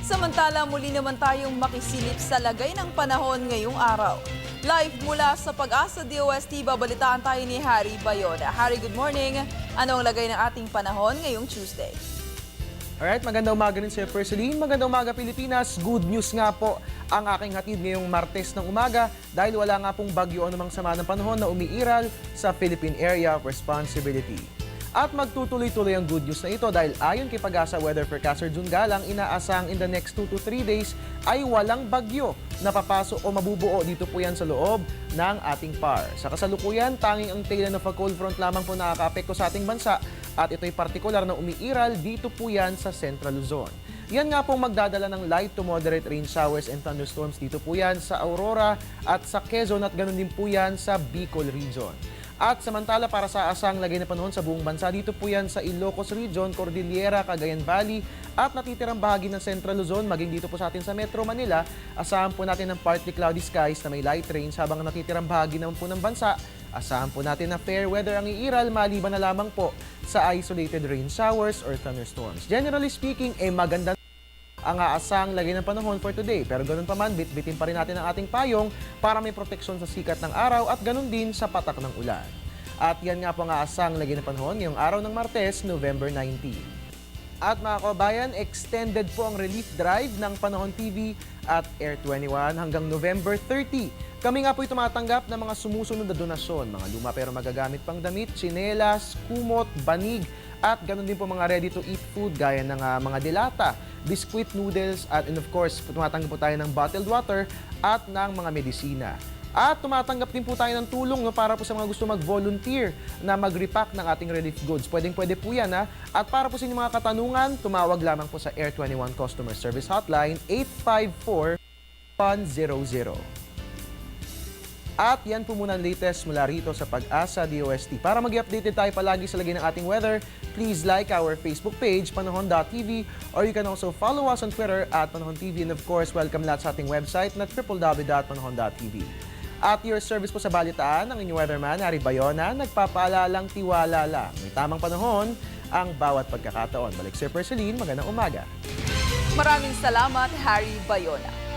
Samantala, muli naman tayong makisilip sa lagay ng panahon ngayong araw. Live mula sa Pag-asa DOST, babalitaan tayo ni Harry Bayona. Harry, good morning. Ano ang lagay ng ating panahon ngayong Tuesday? Alright, magandang umaga rin Sir Perceline. Magandang umaga Pilipinas. Good news nga po ang aking hatid ngayong Martes ng umaga dahil wala nga pong bagyo o namang sama ng panahon na umiiral sa Philippine Area of Responsibility. At magtutuloy-tuloy ang good news na ito dahil ayon kay Pag-asa Weather Forecaster June Galang, inaasang in the next 2 to 3 days ay walang bagyo na papasok o mabubuo dito po yan sa loob ng ating PAR. Sa kasalukuyan, tanging ang tail end of a cold front lamang po nakaka-apekto sa ating bansa at ito'y partikular na umiiral dito po yan sa Central Luzon. Yan nga pong magdadala ng light to moderate rain showers and thunderstorms dito po yan sa Aurora at sa Quezon at ganun din po yan sa Bicol region. At samantala para sa asang lagay na panahon sa buong bansa, dito po yan sa Ilocos Region, Cordillera, Cagayan Valley at natitirang bahagi ng Central Luzon, maging dito po sa atin sa Metro Manila, asahan po natin ng partly cloudy skies na may light rains habang natitirang bahagi naman po ng bansa, asahan po natin na fair weather ang iiral maliban na lamang po sa isolated rain showers or thunderstorms. Generally speaking, maganda ang aasang lagay ng panahon for today. Pero ganun pa man, bitbitin pa rin natin ang ating payong para may proteksyon sa sikat ng araw at ganun din sa patak ng ulan. At yan nga po ang aasang lagay ng panahon ngayong araw ng Martes, November 19. At mga kabayan, extended po ang relief drive ng Panahon TV at Air 21 hanggang November 30. Kami nga po'y tumatanggap ng mga sumusunod na donasyon, mga luma pero magagamit pang damit, tsinelas, kumot, banig, at ganun din po mga ready-to-eat food gaya ng mga dilata, biscuit, noodles, at of course, tumatanggap po tayo ng bottled water at ng mga medisina. At tumatanggap din po tayo ng tulong para po sa mga gusto mag-volunteer na mag-repack ng ating relief goods. Pwedeng-pwede po yan ha. At para po sa inyong mga katanungan, tumawag lamang po sa Air 21 Customer Service Hotline 854-100. At yan po muna ang latest mula rito sa Pag-asa DOST. Para mag-updated tayo palagi sa lagay ng ating weather, please like our Facebook page, panahon.tv, or you can also follow us on Twitter at Panahon TV. And of course, welcome lahat sa ating website na www.panahon.tv. At your service po sa balitaan, ang inyong weatherman, Harry Bayona, nagpapaalalang tiwala lang. May tamang panahon ang bawat pagkakataon. Balik Sir Perceline, magandang umaga. Maraming salamat, Harry Bayona.